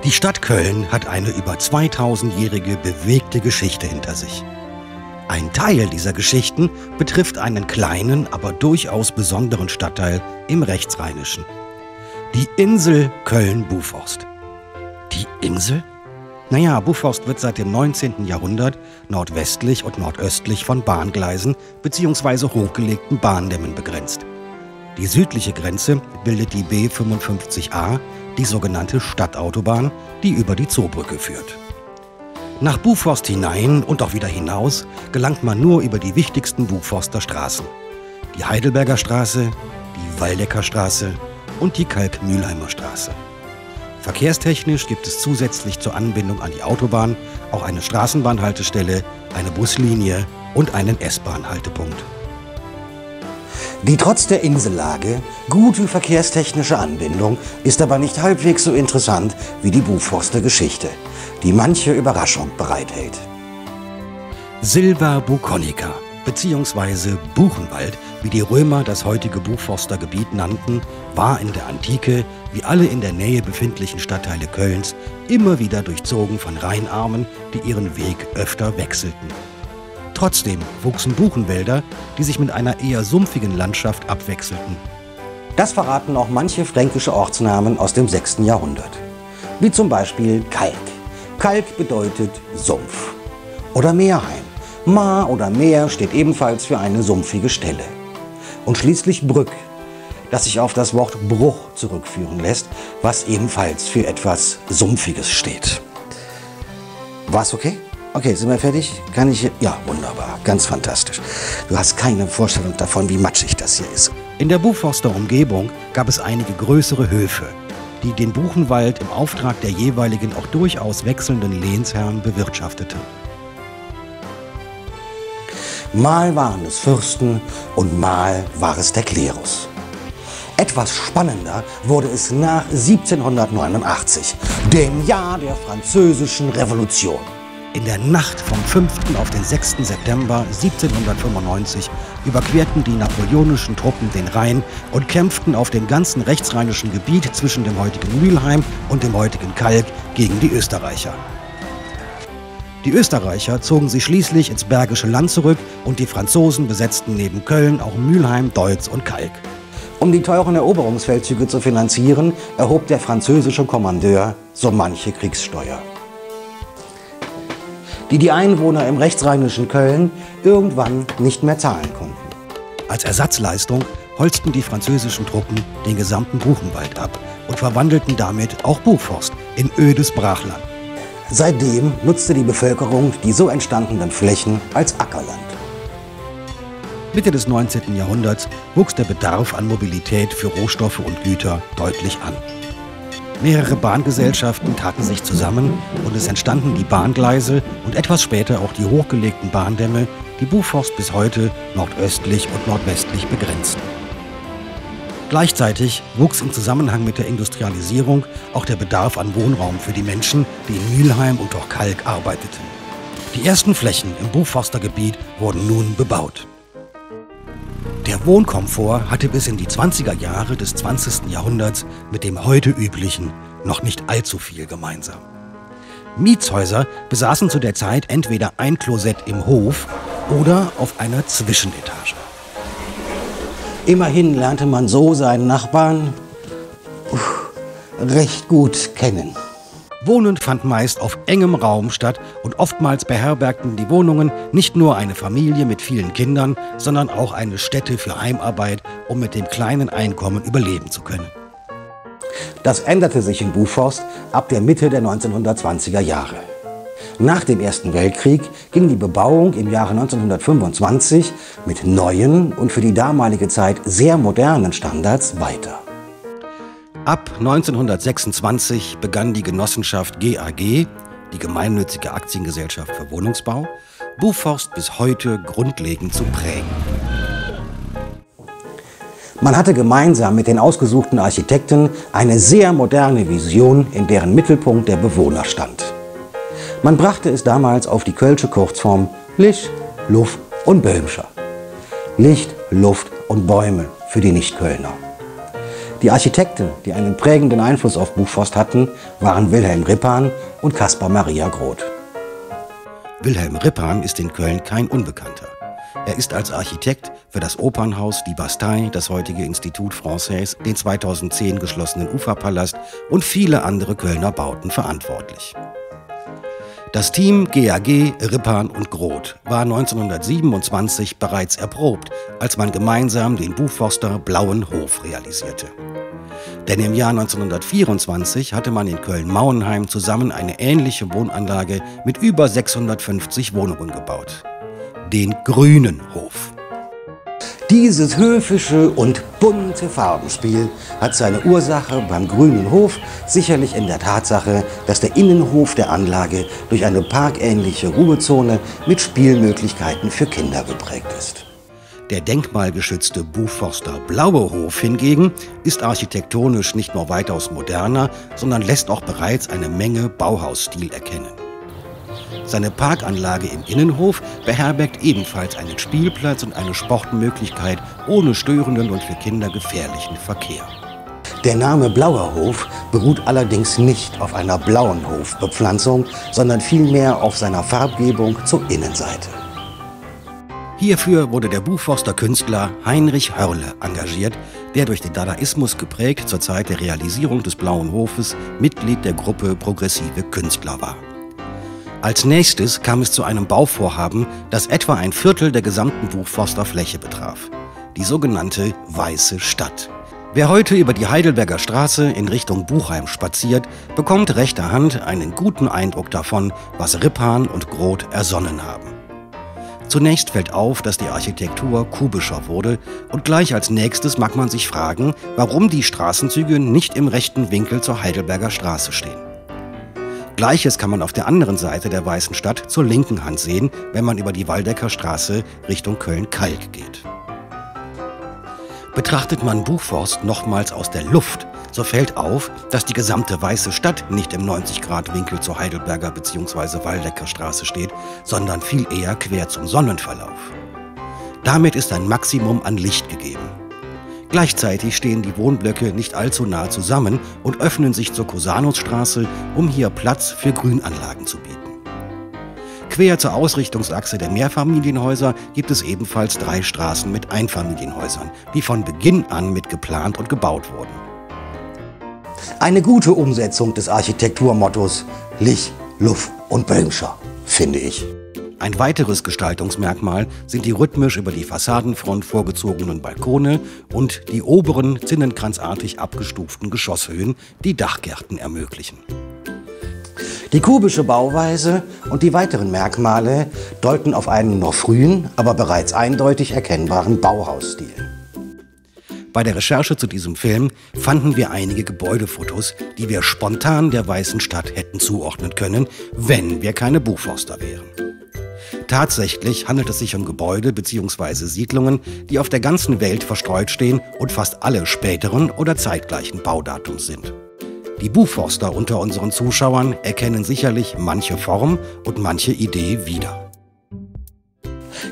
Die Stadt Köln hat eine über 2000-jährige bewegte Geschichte hinter sich. Ein Teil dieser Geschichten betrifft einen kleinen, aber durchaus besonderen Stadtteil im Rechtsrheinischen. Die Insel Köln-Buforst. Die Insel? Naja, Buforst wird seit dem 19. Jahrhundert nordwestlich und nordöstlich von Bahngleisen bzw. hochgelegten Bahndämmen begrenzt. Die südliche Grenze bildet die B55A, die sogenannte Stadtautobahn, die über die Zoobrücke führt. Nach Buforst hinein und auch wieder hinaus gelangt man nur über die wichtigsten Buforster Straßen. Die Heidelberger Straße, die Waldecker Straße und die Kalk-Mühlheimer Straße. Verkehrstechnisch gibt es zusätzlich zur Anbindung an die Autobahn auch eine Straßenbahnhaltestelle, eine Buslinie und einen S-Bahn-Haltepunkt. Die trotz der Insellage gute verkehrstechnische Anbindung ist aber nicht halbwegs so interessant wie die Buforster Geschichte, die manche Überraschung bereithält. Silva Buconica bzw. Buchenwald, wie die Römer das heutige Buforster Gebiet nannten, war in der Antike, wie alle in der Nähe befindlichen Stadtteile Kölns, immer wieder durchzogen von Rheinarmen, die ihren Weg öfter wechselten. Trotzdem wuchsen Buchenwälder, die sich mit einer eher sumpfigen Landschaft abwechselten. Das verraten auch manche fränkische Ortsnamen aus dem 6. Jahrhundert. Wie zum Beispiel Kalk. Kalk bedeutet Sumpf. Oder Meerheim. Maar oder Meer steht ebenfalls für eine sumpfige Stelle. Und schließlich Brück, das sich auf das Wort Bruch zurückführen lässt, was ebenfalls für etwas Sumpfiges steht. War's okay? Okay, sind wir fertig? Kann ich hier? Ja, wunderbar, ganz fantastisch. Du hast keine Vorstellung davon, wie matschig das hier ist. In der Buforster Umgebung gab es einige größere Höfe, die den Buchenwald im Auftrag der jeweiligen auch durchaus wechselnden Lehnsherren bewirtschafteten. Mal waren es Fürsten und mal war es der Klerus. Etwas spannender wurde es nach 1789, dem Jahr der Französischen Revolution. In der Nacht vom 5. auf den 6. September 1795 überquerten die napoleonischen Truppen den Rhein und kämpften auf dem ganzen rechtsrheinischen Gebiet zwischen dem heutigen Mülheim und dem heutigen Kalk gegen die Österreicher. Die Österreicher zogen sich schließlich ins Bergische Land zurück und die Franzosen besetzten neben Köln auch Mülheim, Deutz und Kalk. Um die teuren Eroberungsfeldzüge zu finanzieren, erhob der französische Kommandeur so manche Kriegssteuer, die Einwohner im rechtsrheinischen Köln irgendwann nicht mehr zahlen konnten. Als Ersatzleistung holzten die französischen Truppen den gesamten Buchenwald ab und verwandelten damit auch Buforst in ödes Brachland. Seitdem nutzte die Bevölkerung die so entstandenen Flächen als Ackerland. Mitte des 19. Jahrhunderts wuchs der Bedarf an Mobilität für Rohstoffe und Güter deutlich an. Mehrere Bahngesellschaften taten sich zusammen und es entstanden die Bahngleise und etwas später auch die hochgelegten Bahndämme, die Buforst bis heute nordöstlich und nordwestlich begrenzen. Gleichzeitig wuchs im Zusammenhang mit der Industrialisierung auch der Bedarf an Wohnraum für die Menschen, die in Mülheim und auch Kalk arbeiteten. Die ersten Flächen im Buforster Gebiet wurden nun bebaut. Der Wohnkomfort hatte bis in die 20er Jahre des 20. Jahrhunderts mit dem heute üblichen noch nicht allzu viel gemeinsam. Mietshäuser besaßen zu der Zeit entweder ein Klosett im Hof oder auf einer Zwischenetage. Immerhin lernte man so seinen Nachbarn recht gut kennen. Wohnen fand meist auf engem Raum statt und oftmals beherbergten die Wohnungen nicht nur eine Familie mit vielen Kindern, sondern auch eine Stätte für Heimarbeit, um mit dem kleinen Einkommen überleben zu können. Das änderte sich in Buforst ab der Mitte der 1920er Jahre. Nach dem Ersten Weltkrieg ging die Bebauung im Jahre 1925 mit neuen und für die damalige Zeit sehr modernen Standards weiter. Ab 1926 begann die Genossenschaft GAG, die gemeinnützige Aktiengesellschaft für Wohnungsbau, Buforst bis heute grundlegend zu prägen. Man hatte gemeinsam mit den ausgesuchten Architekten eine sehr moderne Vision, in deren Mittelpunkt der Bewohner stand. Man brachte es damals auf die kölsche Kurzform Licht, Luft und Böhmscher. Licht, Luft und Bäume für die Nicht-Kölner. Die Architekten, die einen prägenden Einfluss auf Buchforst hatten, waren Wilhelm Rippahn und Caspar Maria Groth. Wilhelm Rippahn ist in Köln kein Unbekannter. Er ist als Architekt für das Opernhaus Die Bastei, das heutige Institut Français, den 2010 geschlossenen Uferpalast und viele andere Kölner Bauten verantwortlich. Das Team GAG, Rippahn und Groth war 1927 bereits erprobt, als man gemeinsam den Buchforster Blauen Hof realisierte. Denn im Jahr 1924 hatte man in Köln-Mauenheim zusammen eine ähnliche Wohnanlage mit über 650 Wohnungen gebaut. Den Grünen Hof. Dieses höfische und bunte Farbenspiel hat seine Ursache beim Grünen Hof, sicherlich in der Tatsache, dass der Innenhof der Anlage durch eine parkähnliche Ruhezone mit Spielmöglichkeiten für Kinder geprägt ist. Der denkmalgeschützte Buchforster Blaue Hof hingegen ist architektonisch nicht nur weitaus moderner, sondern lässt auch bereits eine Menge Bauhausstil erkennen. Seine Parkanlage im Innenhof beherbergt ebenfalls einen Spielplatz und eine Sportmöglichkeit ohne störenden und für Kinder gefährlichen Verkehr. Der Name Blauer Hof beruht allerdings nicht auf einer blauen Hofbepflanzung, sondern vielmehr auf seiner Farbgebung zur Innenseite. Hierfür wurde der Buchforster Künstler Heinrich Hörle engagiert, der durch den Dadaismus geprägt zur Zeit der Realisierung des Blauen Hofes Mitglied der Gruppe Progressive Künstler war. Als nächstes kam es zu einem Bauvorhaben, das etwa ein Viertel der gesamten Buchforster Fläche betraf. Die sogenannte Weiße Stadt. Wer heute über die Heidelberger Straße in Richtung Buchheim spaziert, bekommt rechter Hand einen guten Eindruck davon, was Rippahn und Groth ersonnen haben. Zunächst fällt auf, dass die Architektur kubischer wurde und gleich als nächstes mag man sich fragen, warum die Straßenzüge nicht im rechten Winkel zur Heidelberger Straße stehen. Gleiches kann man auf der anderen Seite der Weißen Stadt zur linken Hand sehen, wenn man über die Waldecker Straße Richtung Köln-Kalk geht. Betrachtet man Buchforst nochmals aus der Luft, so fällt auf, dass die gesamte Weiße Stadt nicht im 90-Grad-Winkel zur Heidelberger bzw. Waldecker Straße steht, sondern viel eher quer zum Sonnenverlauf. Damit ist ein Maximum an Licht gegeben. Gleichzeitig stehen die Wohnblöcke nicht allzu nah zusammen und öffnen sich zur Cusanusstraße, um hier Platz für Grünanlagen zu bieten. Quer zur Ausrichtungsachse der Mehrfamilienhäuser gibt es ebenfalls 3 Straßen mit Einfamilienhäusern, die von Beginn an mit geplant und gebaut wurden. Eine gute Umsetzung des Architekturmottos Licht, Luft und Böhmscher, finde ich. Ein weiteres Gestaltungsmerkmal sind die rhythmisch über die Fassadenfront vorgezogenen Balkone und die oberen, zinnenkranzartig abgestuften Geschosshöhen, die Dachgärten ermöglichen. Die kubische Bauweise und die weiteren Merkmale deuten auf einen noch frühen, aber bereits eindeutig erkennbaren Bauhausstil. Bei der Recherche zu diesem Film fanden wir einige Gebäudefotos, die wir spontan der Weißen Stadt hätten zuordnen können, wenn wir keine Buchforster wären. Tatsächlich handelt es sich um Gebäude bzw. Siedlungen, die auf der ganzen Welt verstreut stehen und fast alle späteren oder zeitgleichen Baudatums sind. Die Buchforster unter unseren Zuschauern erkennen sicherlich manche Form und manche Idee wieder.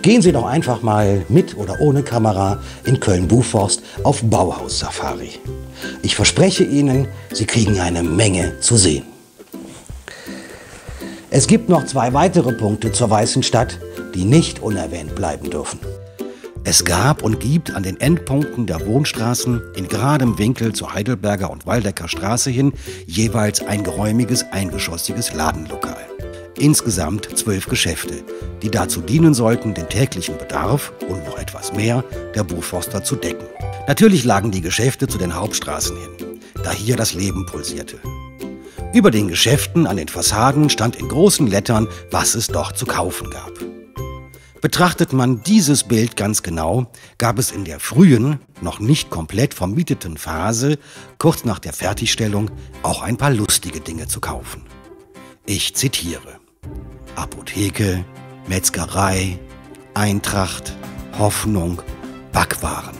Gehen Sie doch einfach mal mit oder ohne Kamera in Köln-Buchforst auf Bauhaus-Safari. Ich verspreche Ihnen, Sie kriegen eine Menge zu sehen. Es gibt noch 2 weitere Punkte zur Weißen Stadt, die nicht unerwähnt bleiben dürfen. Es gab und gibt an den Endpunkten der Wohnstraßen in geradem Winkel zur Heidelberger und Waldecker Straße hin jeweils ein geräumiges, eingeschossiges Ladenlokal. Insgesamt 12 Geschäfte, die dazu dienen sollten, den täglichen Bedarf und noch etwas mehr der Buchforster zu decken. Natürlich lagen die Geschäfte zu den Hauptstraßen hin, da hier das Leben pulsierte. Über den Geschäften an den Fassaden stand in großen Lettern, was es dort zu kaufen gab. Betrachtet man dieses Bild ganz genau, gab es in der frühen, noch nicht komplett vermieteten Phase, kurz nach der Fertigstellung, auch ein paar lustige Dinge zu kaufen. Ich zitiere: Apotheke, Metzgerei, Eintracht, Hoffnung, Backwaren.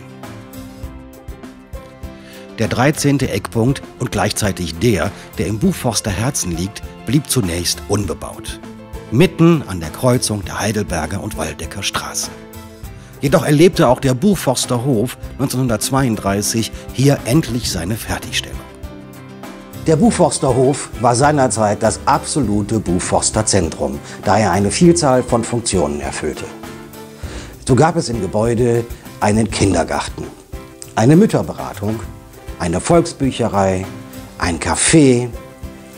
Der 13. Eckpunkt und gleichzeitig der im Buchforster Herzen liegt, blieb zunächst unbebaut. Mitten an der Kreuzung der Heidelberger und Waldecker Straße. Jedoch erlebte auch der Buchforster Hof 1932 hier endlich seine Fertigstellung. Der Buchforster Hof war seinerzeit das absolute Buchforsterzentrum, da er eine Vielzahl von Funktionen erfüllte. So gab es im Gebäude einen Kindergarten, eine Mütterberatung, eine Volksbücherei, ein Café,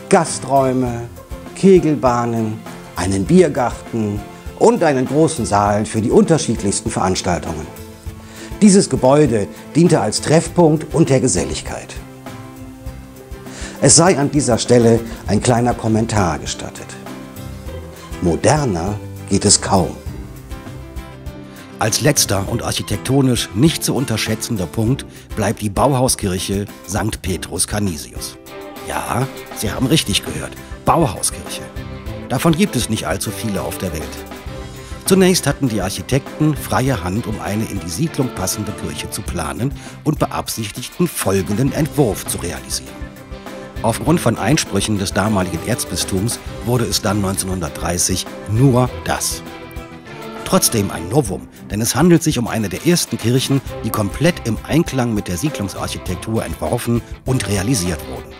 Gasträume, Kegelbahnen, einen Biergarten und einen großen Saal für die unterschiedlichsten Veranstaltungen. Dieses Gebäude diente als Treffpunkt und der Geselligkeit. Es sei an dieser Stelle ein kleiner Kommentar gestattet. Moderner geht es kaum. Als letzter und architektonisch nicht zu unterschätzender Punkt bleibt die Bauhauskirche St. Petrus Canisius. Ja, Sie haben richtig gehört, Bauhauskirche. Davon gibt es nicht allzu viele auf der Welt. Zunächst hatten die Architekten freie Hand, um eine in die Siedlung passende Kirche zu planen und beabsichtigten, folgenden Entwurf zu realisieren. Aufgrund von Einsprüchen des damaligen Erzbistums wurde es dann 1930 nur das. Trotzdem ein Novum, denn es handelt sich um eine der ersten Kirchen, die komplett im Einklang mit der Siedlungsarchitektur entworfen und realisiert wurden.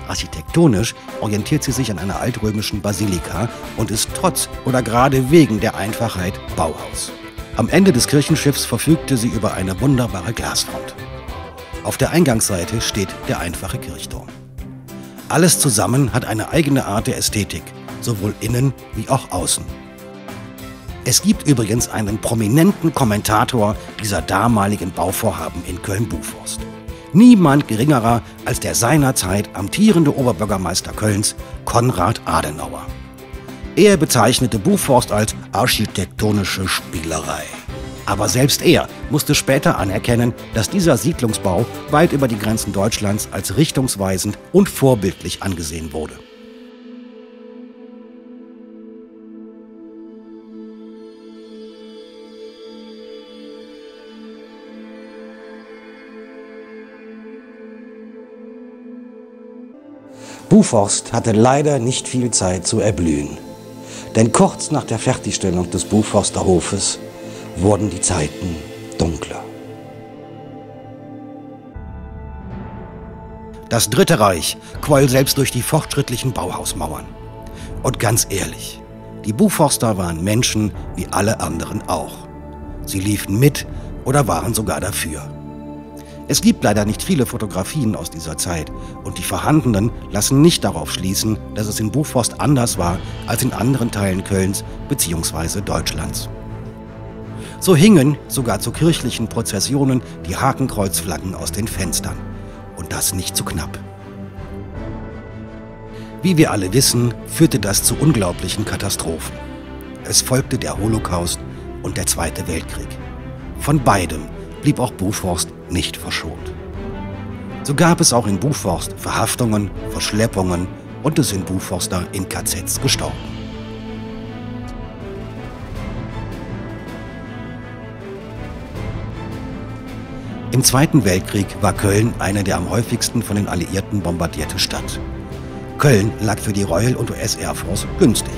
Architektonisch orientiert sie sich an einer altrömischen Basilika und ist trotz oder gerade wegen der Einfachheit Bauhaus. Am Ende des Kirchenschiffs verfügte sie über eine wunderbare Glasfront. Auf der Eingangsseite steht der einfache Kirchturm. Alles zusammen hat eine eigene Art der Ästhetik, sowohl innen wie auch außen. Es gibt übrigens einen prominenten Kommentator dieser damaligen Bauvorhaben in Köln-Buchforst. Niemand geringerer als der seinerzeit amtierende Oberbürgermeister Kölns, Konrad Adenauer. Er bezeichnete Buchforst als architektonische Spielerei. Aber selbst er musste später anerkennen, dass dieser Siedlungsbau weit über die Grenzen Deutschlands als richtungsweisend und vorbildlich angesehen wurde. Buchforst hatte leider nicht viel Zeit zu erblühen, denn kurz nach der Fertigstellung des Buchforster Hofes wurden die Zeiten dunkler. Das Dritte Reich quoll selbst durch die fortschrittlichen Bauhausmauern. Und ganz ehrlich, die Buchforster waren Menschen wie alle anderen auch. Sie liefen mit oder waren sogar dafür. Es gibt leider nicht viele Fotografien aus dieser Zeit und die vorhandenen lassen nicht darauf schließen, dass es in Buchforst anders war als in anderen Teilen Kölns bzw. Deutschlands. So hingen sogar zu kirchlichen Prozessionen die Hakenkreuzflaggen aus den Fenstern. Und das nicht zu knapp. Wie wir alle wissen, führte das zu unglaublichen Katastrophen. Es folgte der Holocaust und der Zweite Weltkrieg. Von beidem blieb auch Buchforst nicht verschont. So gab es auch in Buchforst Verhaftungen, Verschleppungen und es sind Buchforster in KZs gestorben. Im Zweiten Weltkrieg war Köln eine der am häufigsten von den Alliierten bombardierte Stadt. Köln lag für die Royal- und US-Air Force günstig.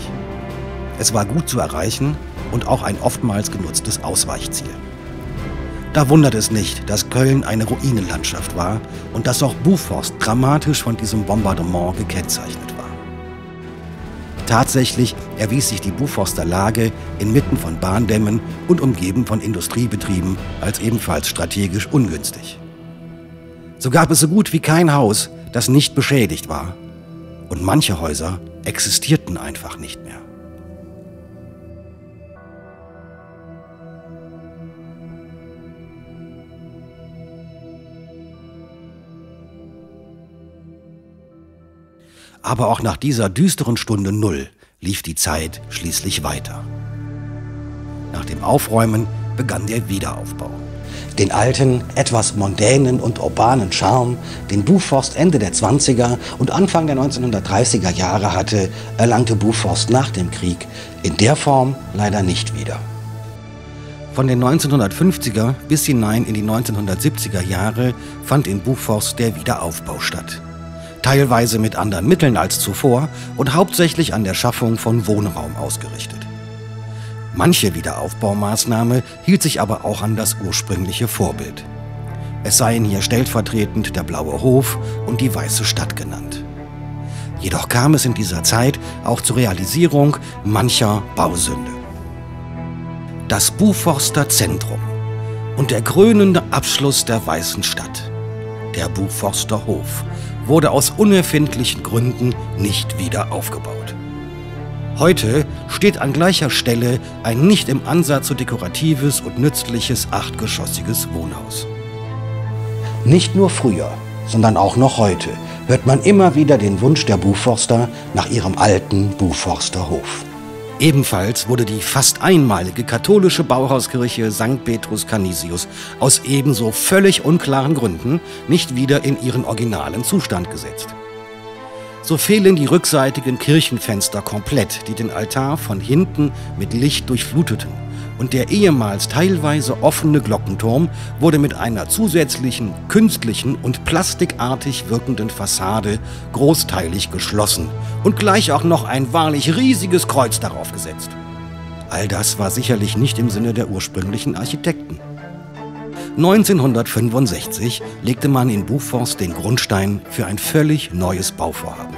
Es war gut zu erreichen und auch ein oftmals genutztes Ausweichziel. Da wundert es nicht, dass Köln eine Ruinenlandschaft war und dass auch Buchforst dramatisch von diesem Bombardement gekennzeichnet war. Tatsächlich erwies sich die Buchforster Lage inmitten von Bahndämmen und umgeben von Industriebetrieben als ebenfalls strategisch ungünstig. So gab es so gut wie kein Haus, das nicht beschädigt war. Und manche Häuser existierten einfach nicht mehr. Aber auch nach dieser düsteren Stunde Null lief die Zeit schließlich weiter. Nach dem Aufräumen begann der Wiederaufbau. Den alten, etwas mondänen und urbanen Charme, den Buchforst Ende der 20er und Anfang der 1930er Jahre hatte, erlangte Buchforst nach dem Krieg in der Form leider nicht wieder. Von den 1950er bis hinein in die 1970er Jahre fand in Buchforst der Wiederaufbau statt. Teilweise mit anderen Mitteln als zuvor und hauptsächlich an der Schaffung von Wohnraum ausgerichtet. Manche Wiederaufbaumaßnahme hielt sich aber auch an das ursprüngliche Vorbild. Es seien hier stellvertretend der Blaue Hof und die Weiße Stadt genannt. Jedoch kam es in dieser Zeit auch zur Realisierung mancher Bausünde. Das Buchforster Zentrum und der krönende Abschluss der Weißen Stadt, der Buchforster Hof, wurde aus unerfindlichen Gründen nicht wieder aufgebaut. Heute steht an gleicher Stelle ein nicht im Ansatz so dekoratives und nützliches achtgeschossiges Wohnhaus. Nicht nur früher, sondern auch noch heute hört man immer wieder den Wunsch der Buchforster nach ihrem alten Buchforsterhof. Ebenfalls wurde die fast einmalige katholische Bauhauskirche St. Petrus Canisius aus ebenso völlig unklaren Gründen nicht wieder in ihren originalen Zustand gesetzt. So fehlen die rückseitigen Kirchenfenster komplett, die den Altar von hinten mit Licht durchfluteten, und der ehemals teilweise offene Glockenturm wurde mit einer zusätzlichen, künstlichen und plastikartig wirkenden Fassade großteilig geschlossen und gleich auch noch ein wahrlich riesiges Kreuz darauf gesetzt. All das war sicherlich nicht im Sinne der ursprünglichen Architekten. 1965 legte man in Buchforst den Grundstein für ein völlig neues Bauvorhaben.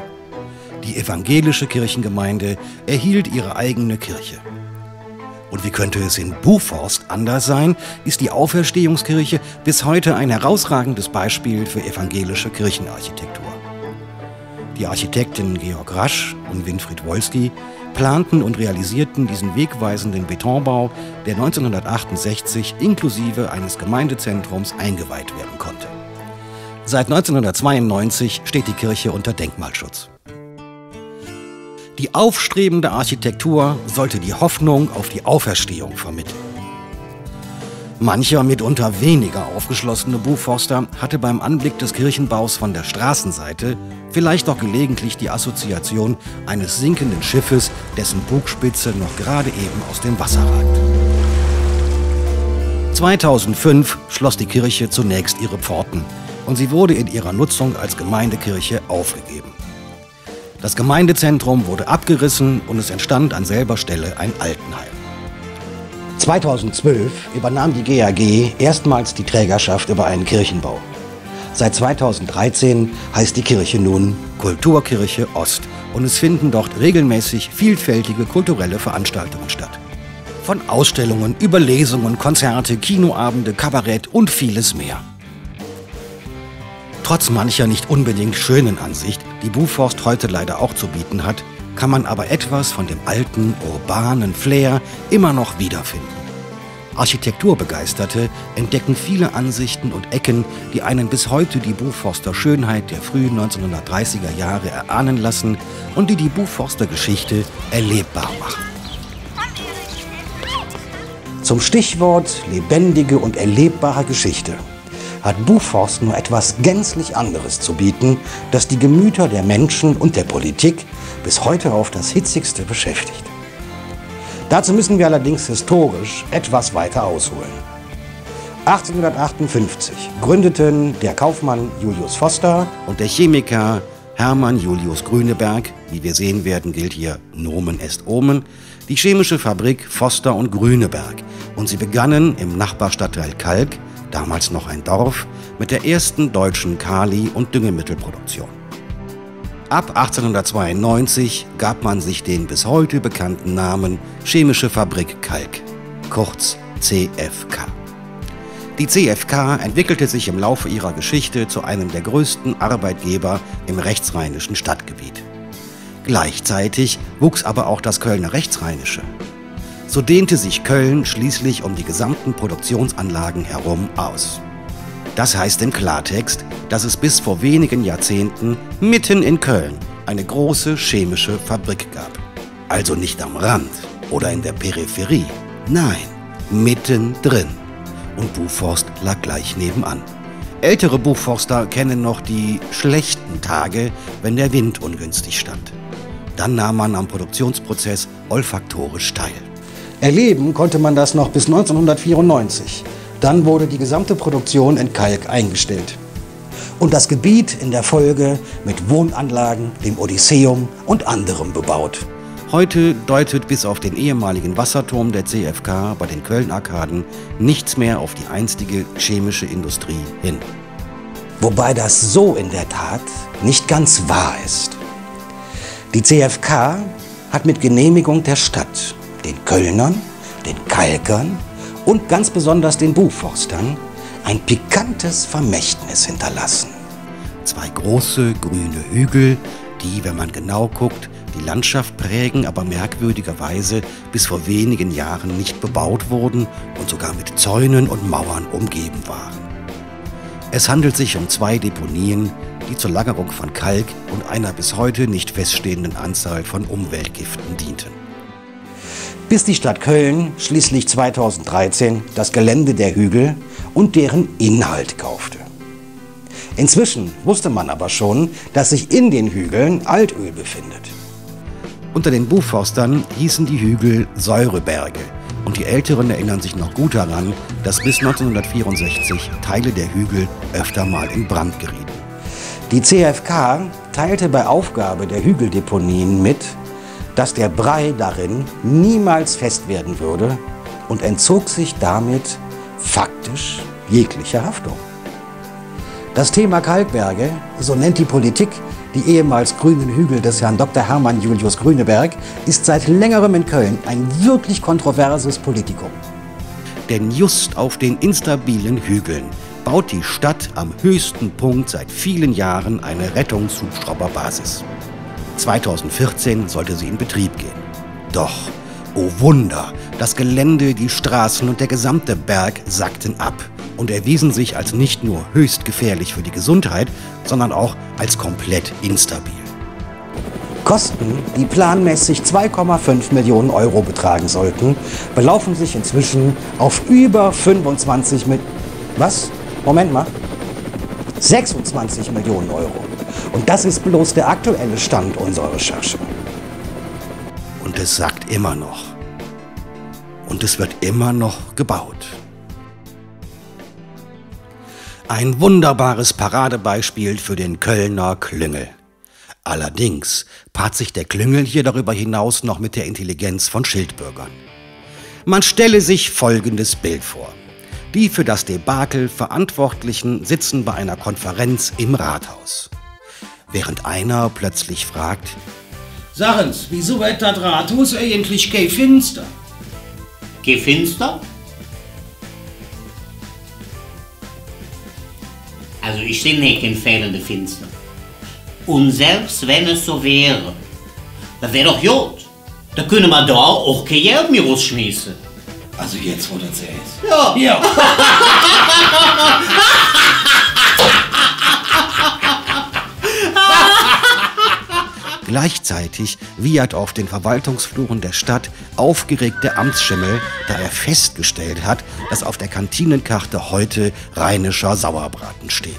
Die evangelische Kirchengemeinde erhielt ihre eigene Kirche. Und wie könnte es in Buchforst anders sein, ist die Auferstehungskirche bis heute ein herausragendes Beispiel für evangelische Kirchenarchitektur. Die Architekten Georg Rasch und Winfried Wolski planten und realisierten diesen wegweisenden Betonbau, der 1968 inklusive eines Gemeindezentrums eingeweiht werden konnte. Seit 1992 steht die Kirche unter Denkmalschutz. Die aufstrebende Architektur sollte die Hoffnung auf die Auferstehung vermitteln. Mancher mitunter weniger aufgeschlossene Buchforster hatte beim Anblick des Kirchenbaus von der Straßenseite vielleicht auch gelegentlich die Assoziation eines sinkenden Schiffes, dessen Bugspitze noch gerade eben aus dem Wasser ragt. 2005 schloss die Kirche zunächst ihre Pforten und sie wurde in ihrer Nutzung als Gemeindekirche aufgegeben. Das Gemeindezentrum wurde abgerissen und es entstand an selber Stelle ein Altenheim. 2012 übernahm die GAG erstmals die Trägerschaft über einen Kirchenbau. Seit 2013 heißt die Kirche nun Kulturkirche Ost und es finden dort regelmäßig vielfältige kulturelle Veranstaltungen statt. Von Ausstellungen über Lesungen, Konzerte, Kinoabende, Kabarett und vieles mehr. Trotz mancher nicht unbedingt schönen Ansicht, die Buchforst heute leider auch zu bieten hat, kann man aber etwas von dem alten, urbanen Flair immer noch wiederfinden. Architekturbegeisterte entdecken viele Ansichten und Ecken, die einen bis heute die Buchforster Schönheit der frühen 1930er Jahre erahnen lassen und die die Buchforster Geschichte erlebbar machen. Zum Stichwort lebendige und erlebbare Geschichte hat Buchforst nur etwas gänzlich anderes zu bieten, das die Gemüter der Menschen und der Politik bis heute auf das Hitzigste beschäftigt. Dazu müssen wir allerdings historisch etwas weiter ausholen. 1858 gründeten der Kaufmann Julius Foster und der Chemiker Hermann Julius Grüneberg, wie wir sehen werden, gilt hier Nomen est Omen, die chemische Fabrik Foster und Grüneberg, und sie begannen im Nachbarstadtteil Kalk, damals noch ein Dorf, mit der ersten deutschen Kali- und Düngemittelproduktion. Ab 1892 gab man sich den bis heute bekannten Namen Chemische Fabrik Kalk, kurz CFK. Die CFK entwickelte sich im Laufe ihrer Geschichte zu einem der größten Arbeitgeber im rechtsrheinischen Stadtgebiet. Gleichzeitig wuchs aber auch das Kölner Rechtsrheinische. So dehnte sich Köln schließlich um die gesamten Produktionsanlagen herum aus. Das heißt im Klartext, dass es bis vor wenigen Jahrzehnten mitten in Köln eine große chemische Fabrik gab. Also nicht am Rand oder in der Peripherie, nein, mittendrin. Und Buchforst lag gleich nebenan. Ältere Buchforster kennen noch die schlechten Tage, wenn der Wind ungünstig stand. Dann nahm man am Produktionsprozess olfaktorisch teil. Erleben konnte man das noch bis 1994. Dann wurde die gesamte Produktion in Kalk eingestellt. Und das Gebiet in der Folge mit Wohnanlagen, dem Odysseum und anderem bebaut. Heute deutet bis auf den ehemaligen Wasserturm der CFK bei den Köln-Arkaden nichts mehr auf die einstige chemische Industrie hin. Wobei das so in der Tat nicht ganz wahr ist. Die CFK hat mit Genehmigung der Stadt den Kölnern, den Kalkern und ganz besonders den Buchforstern ein pikantes Vermächtnis hinterlassen. 2 große grüne Hügel, die, wenn man genau guckt, die Landschaft prägen, aber merkwürdigerweise bis vor wenigen Jahren nicht bebaut wurden und sogar mit Zäunen und Mauern umgeben waren. Es handelt sich um 2 Deponien, die zur Lagerung von Kalk und einer bis heute nicht feststehenden Anzahl von Umweltgiften dienten. Bis die Stadt Köln schließlich 2013 das Gelände der Hügel und deren Inhalt kaufte. Inzwischen wusste man aber schon, dass sich in den Hügeln Altöl befindet. Unter den Buchforstern hießen die Hügel Säureberge und die Älteren erinnern sich noch gut daran, dass bis 1964 Teile der Hügel öfter mal in Brand gerieten. Die CFK teilte bei Aufgabe der Hügeldeponien mit, dass der Brei darin niemals fest werden würde und entzog sich damit faktisch jeglicher Haftung. Das Thema Kalkberge, so nennt die Politik die ehemals grünen Hügel des Herrn Dr. Hermann Julius Grüneberg, ist seit längerem in Köln ein wirklich kontroverses Politikum. Denn just auf den instabilen Hügeln baut die Stadt am höchsten Punkt seit vielen Jahren eine Rettungshubschrauberbasis. 2014 sollte sie in Betrieb gehen. Doch, oh Wunder, das Gelände, die Straßen und der gesamte Berg sackten ab und erwiesen sich als nicht nur höchst gefährlich für die Gesundheit, sondern auch als komplett instabil. Kosten, die planmäßig 2,5 Millionen Euro betragen sollten, belaufen sich inzwischen auf über 25 Millionen. Was? Moment mal. 26 Millionen Euro. Und das ist bloß der aktuelle Stand unserer Recherche. Und es sackt immer noch. Und es wird immer noch gebaut. Ein wunderbares Paradebeispiel für den Kölner Klüngel. Allerdings paart sich der Klüngel hier darüber hinaus noch mit der Intelligenz von Schildbürgern. Man stelle sich folgendes Bild vor. Die für das Debakel Verantwortlichen sitzen bei einer Konferenz im Rathaus. Während einer plötzlich fragt: Sagen's, wieso wird das Rathaus eigentlich geh finster? Geh finster? Also ich sehe nicht in fehlende Finster. Und selbst wenn es so wäre, dann wäre doch gut. Da können wir da auch kein Geld mehr rausschmeißen. Also jetzt, wo du das siehst. Ja. Ja. Gleichzeitig wiehert auf den Verwaltungsfluren der Stadt aufgeregte Amtsschimmel, da er festgestellt hat, dass auf der Kantinenkarte heute rheinischer Sauerbraten steht.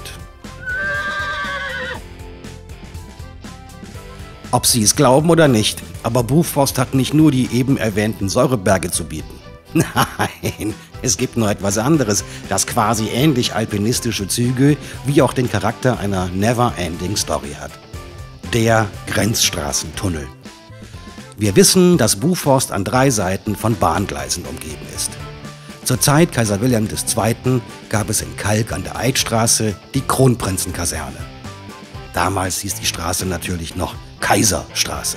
Ob Sie es glauben oder nicht, aber Buchforst hat nicht nur die eben erwähnten Säureberge zu bieten. Nein, es gibt noch etwas anderes, das quasi ähnlich alpinistische Züge wie auch den Charakter einer Never-Ending Story hat. Der Grenzstraßentunnel. Wir wissen, dass Buchforst an 3 Seiten von Bahngleisen umgeben ist. Zur Zeit Kaiser Wilhelm II. Gab es in Kalk an der Eidstraße die Kronprinzenkaserne. Damals hieß die Straße natürlich noch Kaiserstraße.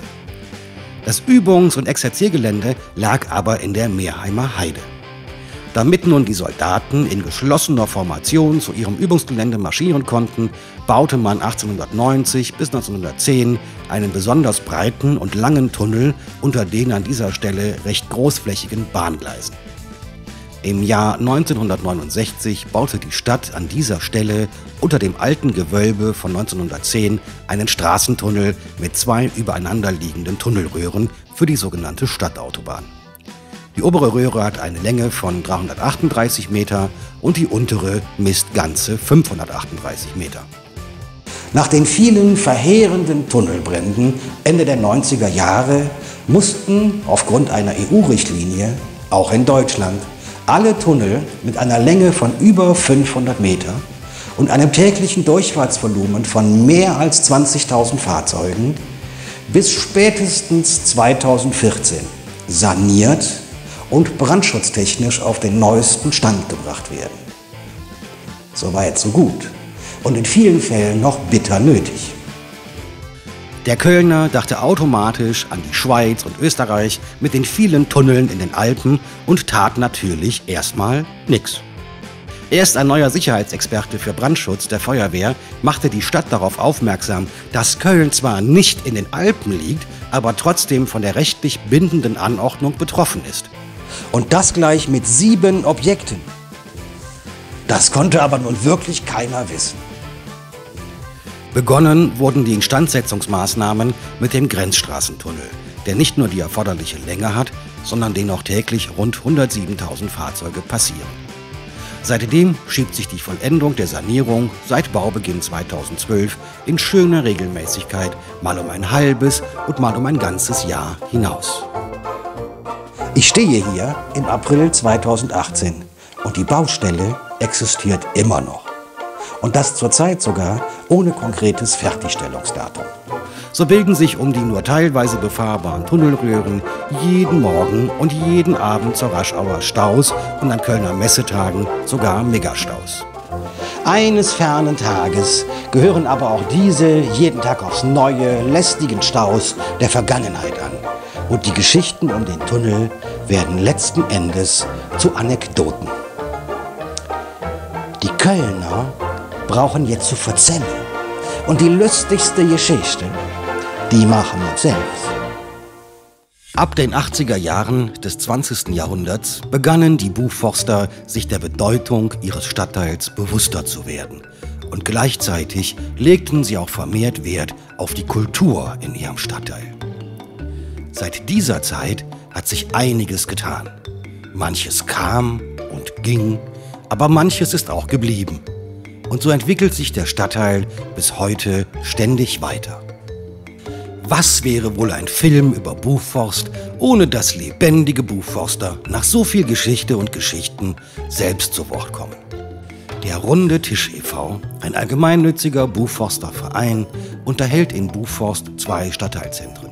Das Übungs- und Exerziergelände lag aber in der Meerheimer Heide. Damit nun die Soldaten in geschlossener Formation zu ihrem Übungsgelände marschieren konnten, baute man 1890 bis 1910 einen besonders breiten und langen Tunnel unter den an dieser Stelle recht großflächigen Bahngleisen. Im Jahr 1969 baute die Stadt an dieser Stelle unter dem alten Gewölbe von 1910 einen Straßentunnel mit 2 übereinanderliegenden Tunnelröhren für die sogenannte Stadtautobahn. Die obere Röhre hat eine Länge von 338 Meter und die untere misst ganze 538 Meter. Nach den vielen verheerenden Tunnelbränden Ende der 90er Jahre mussten aufgrund einer EU-Richtlinie, auch in Deutschland, alle Tunnel mit einer Länge von über 500 Meter und einem täglichen Durchfahrtsvolumen von mehr als 20.000 Fahrzeugen bis spätestens 2014 saniert und brandschutztechnisch auf den neuesten Stand gebracht werden. So weit, so gut und in vielen Fällen noch bitter nötig. Der Kölner dachte automatisch an die Schweiz und Österreich mit den vielen Tunneln in den Alpen und tat natürlich erstmal nix. Erst ein neuer Sicherheitsexperte für Brandschutz der Feuerwehr machte die Stadt darauf aufmerksam, dass Köln zwar nicht in den Alpen liegt, aber trotzdem von der rechtlich bindenden Anordnung betroffen ist. Und das gleich mit 7 Objekten. Das konnte aber nun wirklich keiner wissen. Begonnen wurden die Instandsetzungsmaßnahmen mit dem Grenzstraßentunnel, der nicht nur die erforderliche Länge hat, sondern den auch täglich rund 107.000 Fahrzeuge passieren. Seitdem schiebt sich die Vollendung der Sanierung seit Baubeginn 2012 in schöner Regelmäßigkeit mal um ein halbes und mal um ein ganzes Jahr hinaus. Ich stehe hier im April 2018 und die Baustelle existiert immer noch. Und das zurzeit sogar ohne konkretes Fertigstellungsdatum. So bilden sich um die nur teilweise befahrbaren Tunnelröhren jeden Morgen und jeden Abend zur Raschauer Staus und an Kölner Messetagen sogar Megastaus. Eines fernen Tages gehören aber auch diese jeden Tag aufs Neue lästigen Staus der Vergangenheit an. Und die Geschichten um den Tunnel werden letzten Endes zu Anekdoten. Die Kölner brauchen jetzt zu erzählen. Und die lustigste Geschichte, die machen wir uns selbst. Ab den 80er Jahren des 20. Jahrhunderts begannen die Buchforster, sich der Bedeutung ihres Stadtteils bewusster zu werden. Und gleichzeitig legten sie auch vermehrt Wert auf die Kultur in ihrem Stadtteil. Seit dieser Zeit hat sich einiges getan. Manches kam und ging, aber manches ist auch geblieben. Und so entwickelt sich der Stadtteil bis heute ständig weiter. Was wäre wohl ein Film über Buchforst, ohne dass lebendige Buchforster nach so viel Geschichte und Geschichten selbst zu Wort kommen? Der Runde Tisch e.V., ein gemeinnütziger Buchforsterverein, unterhält in Buchforst 2 Stadtteilzentren.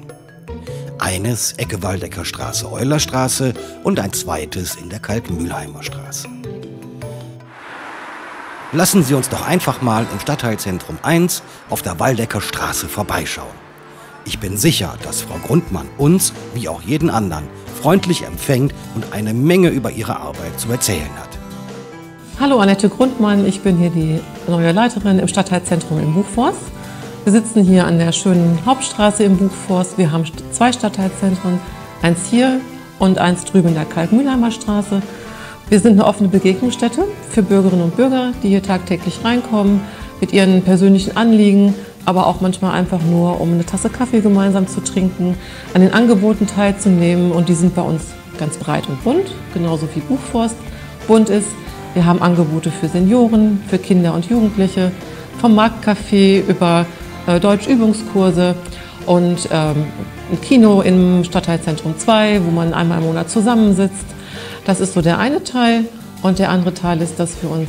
Eines Ecke Waldecker Straße, Eulerstraße und ein zweites in der Kalk-Mühlheimer Straße. Lassen Sie uns doch einfach mal im Stadtteilzentrum 1 auf der Waldecker Straße vorbeischauen. Ich bin sicher, dass Frau Grundmann uns, wie auch jeden anderen, freundlich empfängt und eine Menge über ihre Arbeit zu erzählen hat. Hallo, Annette Grundmann, ich bin hier die neue Leiterin im Stadtteilzentrum in Buchforst. Wir sitzen hier an der schönen Hauptstraße in Buchforst. Wir haben 2 Stadtteilzentren, eins hier und eins drüben in der Kalk-Mühlheimer Straße. Wir sind eine offene Begegnungsstätte für Bürgerinnen und Bürger, die hier tagtäglich reinkommen mit ihren persönlichen Anliegen, aber auch manchmal einfach nur, um eine Tasse Kaffee gemeinsam zu trinken, an den Angeboten teilzunehmen. Und die sind bei uns ganz breit und bunt, genauso wie Buchforst bunt ist. Wir haben Angebote für Senioren, für Kinder und Jugendliche, vom Marktcafé über Deutschübungskurse und ein Kino im Stadtteilzentrum 2, wo man einmal im Monat zusammensitzt. Das ist so der eine Teil. Und der andere Teil ist, dass wir uns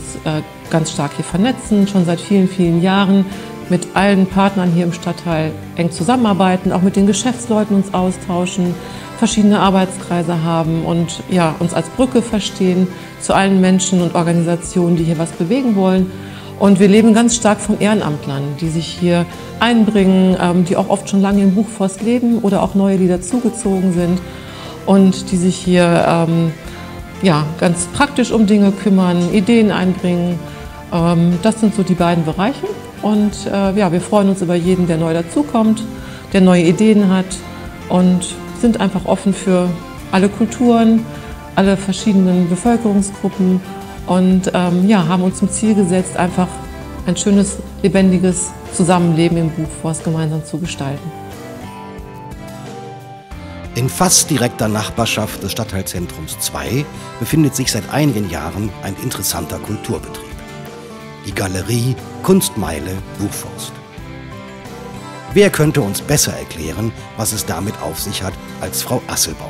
ganz stark hier vernetzen, schon seit vielen, vielen Jahren mit allen Partnern hier im Stadtteil eng zusammenarbeiten, auch mit den Geschäftsleuten uns austauschen, verschiedene Arbeitskreise haben und ja, uns als Brücke verstehen zu allen Menschen und Organisationen, die hier was bewegen wollen. Und wir leben ganz stark von Ehrenamtlern, die sich hier einbringen, die auch oft schon lange in Buchforst leben oder auch neue, die dazugezogen sind und die sich hier ja, ganz praktisch um Dinge kümmern, Ideen einbringen. Das sind so die beiden Bereiche. Und ja, wir freuen uns über jeden, der neu dazukommt, der neue Ideen hat und sind einfach offen für alle Kulturen, alle verschiedenen Bevölkerungsgruppen und ja, haben uns zum Ziel gesetzt, einfach ein schönes, lebendiges Zusammenleben im Buchforst gemeinsam zu gestalten. In fast direkter Nachbarschaft des Stadtteilzentrums 2 befindet sich seit einigen Jahren ein interessanter Kulturbetrieb. Die Galerie Kunstmeile Buchforst. Wer könnte uns besser erklären, was es damit auf sich hat, als Frau Asselbaum?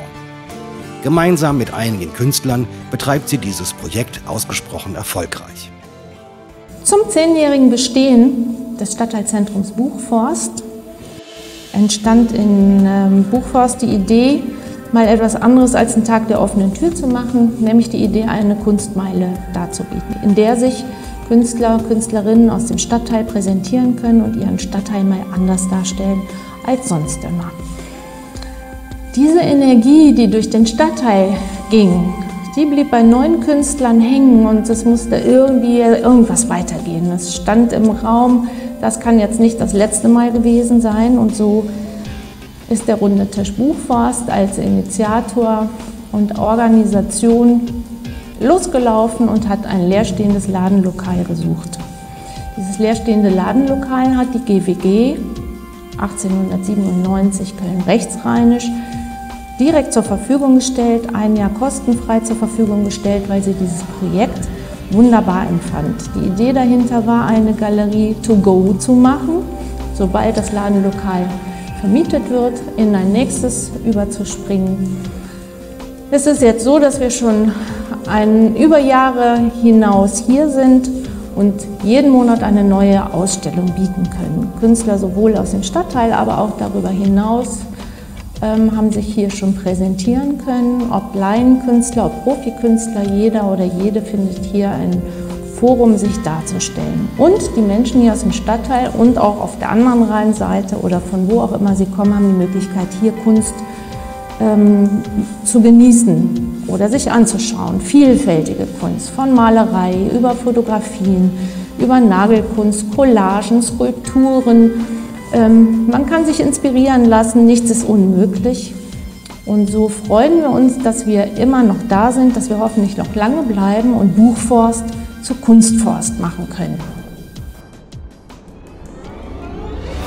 Gemeinsam mit einigen Künstlern betreibt sie dieses Projekt ausgesprochen erfolgreich. Zum 10-jährigen Bestehen des Stadtteilzentrums Buchforst entstand in Buchforst die Idee, mal etwas anderes als einen Tag der offenen Tür zu machen, nämlich die Idee, eine Kunstmeile darzubieten, in der sich Künstler, Künstlerinnen aus dem Stadtteil präsentieren können und ihren Stadtteil mal anders darstellen als sonst immer. Diese Energie, die durch den Stadtteil ging, die blieb bei 9 Künstlern hängen und es musste irgendwas weitergehen. Es stand im Raum, das kann jetzt nicht das letzte Mal gewesen sein, und so ist der Runde Tisch Buchforst als Initiator und Organisation losgelaufen und hat ein leerstehendes Ladenlokal gesucht. Dieses leerstehende Ladenlokal hat die GWG 1897 Köln-Rechtsrheinisch direkt zur Verfügung gestellt, ein Jahr kostenfrei zur Verfügung gestellt, weil sie dieses Projekt wunderbar empfand. Die Idee dahinter war, eine Galerie to go zu machen, sobald das Ladenlokal vermietet wird, in ein nächstes überzuspringen. Es ist jetzt so, dass wir schon über Jahre hinaus hier sind und jeden Monat eine neue Ausstellung bieten können. Künstler sowohl aus dem Stadtteil, aber auch darüber hinaus haben sich hier schon präsentieren können, ob Laienkünstler, ob Profikünstler, jeder oder jede findet hier ein Forum, sich darzustellen. Und die Menschen hier aus dem Stadtteil und auch auf der anderen Rheinseite oder von wo auch immer sie kommen, haben die Möglichkeit, hier Kunst zu genießen oder sich anzuschauen. Vielfältige Kunst, von Malerei über Fotografien, über Nagelkunst, Collagen, Skulpturen. Man kann sich inspirieren lassen, nichts ist unmöglich. Und so freuen wir uns, dass wir immer noch da sind, dass wir hoffentlich noch lange bleiben und Buchforst zu Kunstforst machen können.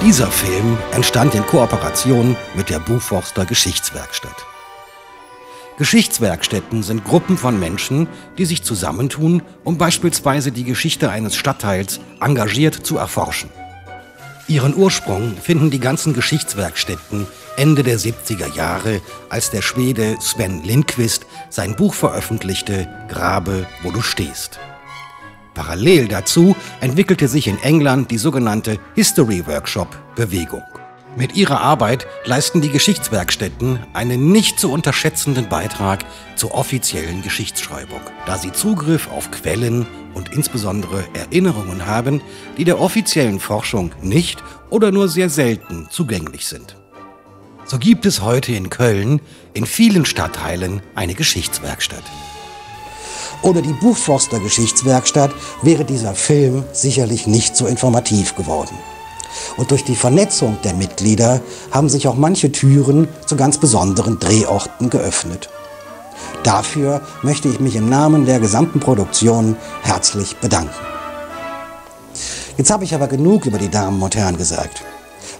Dieser Film entstand in Kooperation mit der Buchforster Geschichtswerkstatt. Geschichtswerkstätten sind Gruppen von Menschen, die sich zusammentun, um beispielsweise die Geschichte eines Stadtteils engagiert zu erforschen. Ihren Ursprung finden die ganzen Geschichtswerkstätten Ende der 70er Jahre, als der Schwede Sven Lindqvist sein Buch veröffentlichte, Grabe, wo du stehst. Parallel dazu entwickelte sich in England die sogenannte History Workshop-Bewegung. Mit ihrer Arbeit leisten die Geschichtswerkstätten einen nicht zu unterschätzenden Beitrag zur offiziellen Geschichtsschreibung, da sie Zugriff auf Quellen und insbesondere Erinnerungen haben, die der offiziellen Forschung nicht oder nur sehr selten zugänglich sind. So gibt es heute in Köln in vielen Stadtteilen eine Geschichtswerkstatt. Ohne die Buchforster Geschichtswerkstatt wäre dieser Film sicherlich nicht so informativ geworden. Und durch die Vernetzung der Mitglieder haben sich auch manche Türen zu ganz besonderen Drehorten geöffnet. Dafür möchte ich mich im Namen der gesamten Produktion herzlich bedanken. Jetzt habe ich aber genug über die Damen und Herren gesagt.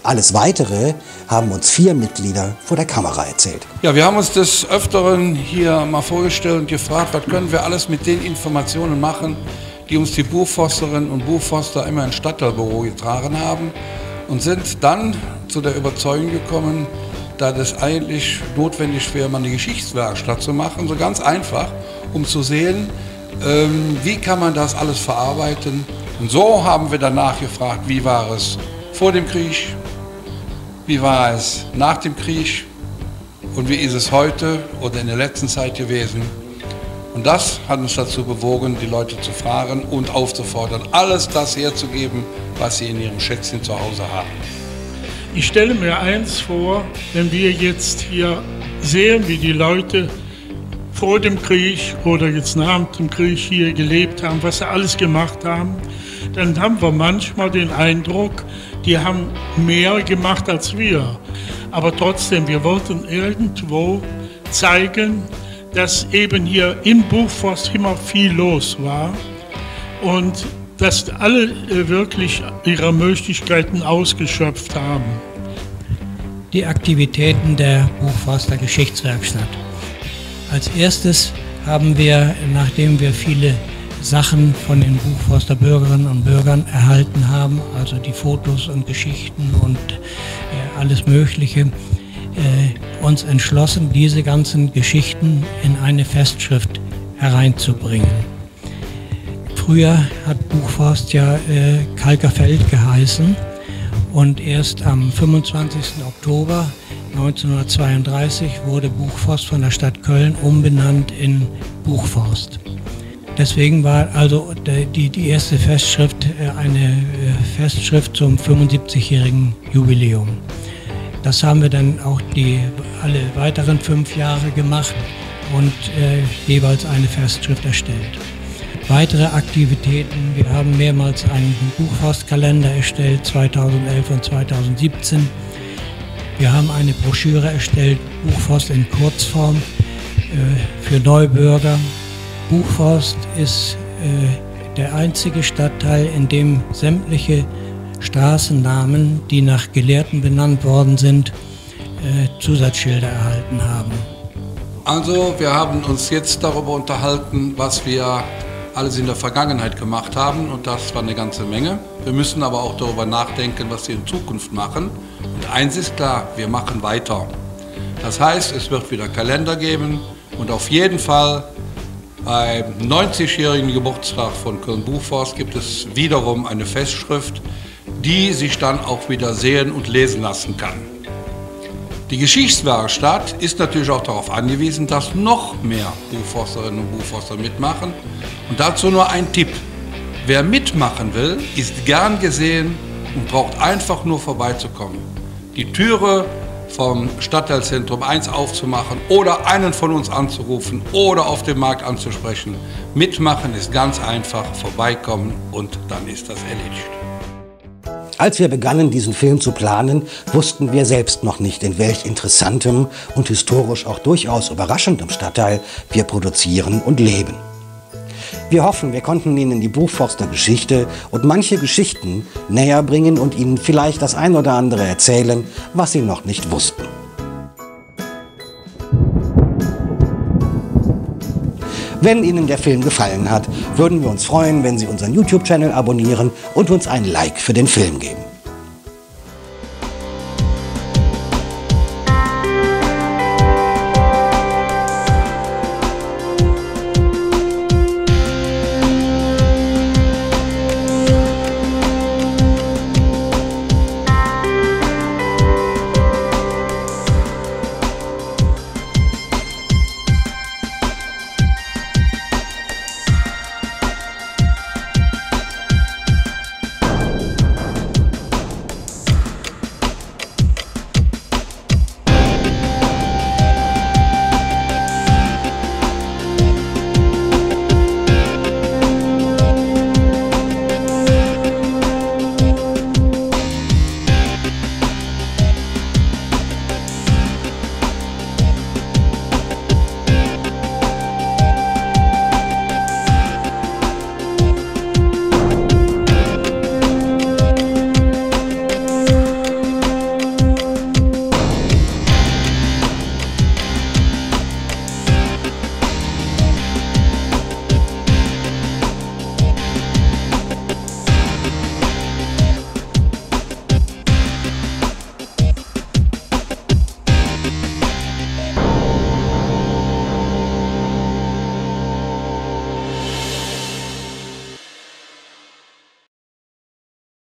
Alles Weitere haben uns 4 Mitglieder vor der Kamera erzählt. Ja, wir haben uns des Öfteren hier mal vorgestellt und gefragt, was können wir alles mit den Informationen machen, die uns die Buchforsterinnen und Buchforster immer ins Stadtteilbüro getragen haben, und sind dann zu der Überzeugung gekommen, dass es eigentlich notwendig wäre, mal eine Geschichtswerkstatt zu machen, so ganz einfach, um zu sehen, wie kann man das alles verarbeiten. Und so haben wir danach gefragt, wie war es vor dem Krieg, wie war es nach dem Krieg und wie ist es heute oder in der letzten Zeit gewesen. Und das hat uns dazu bewogen, die Leute zu fragen und aufzufordern, alles das herzugeben, was sie in ihrem Schätzchen zu Hause haben. Ich stelle mir eins vor, wenn wir jetzt hier sehen, wie die Leute vor dem Krieg oder jetzt nach dem Krieg hier gelebt haben, was sie alles gemacht haben, dann haben wir manchmal den Eindruck, die haben mehr gemacht als wir. Aber trotzdem, wir wollten irgendwo zeigen, dass eben hier im Buchforst immer viel los war und dass alle wirklich ihre Möglichkeiten ausgeschöpft haben. Die Aktivitäten der Buchforster Geschichtswerkstatt. Als erstes haben wir, nachdem wir viele Sachen von den Buchforster Bürgerinnen und Bürgern erhalten haben, also die Fotos und Geschichten und alles Mögliche, uns entschlossen, diese ganzen Geschichten in eine Festschrift hereinzubringen. Früher hat Buchforst ja Kalkerfeld geheißen Und erst am 25. Oktober 1932 wurde Buchforst von der Stadt Köln umbenannt in Buchforst. Deswegen war also die erste Festschrift eine Festschrift zum 75-jährigen Jubiläum. Das haben wir dann auch alle weiteren 5 Jahre gemacht und jeweils eine Festschrift erstellt. Weitere Aktivitäten, wir haben mehrmals einen Buchforstkalender erstellt, 2011 und 2017. Wir haben eine Broschüre erstellt, Buchforst in Kurzform für Neubürger. Buchforst ist der einzige Stadtteil, in dem sämtliche Straßennamen, die nach Gelehrten benannt worden sind, Zusatzschilder erhalten haben. Also wir haben uns jetzt darüber unterhalten, was wir alles in der Vergangenheit gemacht haben, und das war eine ganze Menge. Wir müssen aber auch darüber nachdenken, was wir in Zukunft machen. Und eins ist klar, wir machen weiter. Das heißt, es wird wieder Kalender geben und auf jeden Fall beim 90-jährigen Geburtstag von Köln Buchforst gibt es wiederum eine Festschrift, die sich dann auch wieder sehen und lesen lassen kann. Die Geschichtswerkstatt ist natürlich auch darauf angewiesen, dass noch mehr Buchforsterinnen und Buchforster mitmachen. Und dazu nur ein Tipp. Wer mitmachen will, ist gern gesehen und braucht einfach nur vorbeizukommen. Die Türe vom Stadtteilzentrum 1 aufzumachen oder einen von uns anzurufen oder auf dem Markt anzusprechen. Mitmachen ist ganz einfach, vorbeikommen und dann ist das erledigt. Als wir begannen, diesen Film zu planen, wussten wir selbst noch nicht, in welch interessantem und historisch auch durchaus überraschendem Stadtteil wir produzieren und leben. Wir hoffen, wir konnten Ihnen die Buchforster Geschichte und manche Geschichten näher bringen und Ihnen vielleicht das ein oder andere erzählen, was Sie noch nicht wussten. Wenn Ihnen der Film gefallen hat, würden wir uns freuen, wenn Sie unseren YouTube-Channel abonnieren und uns ein Like für den Film geben.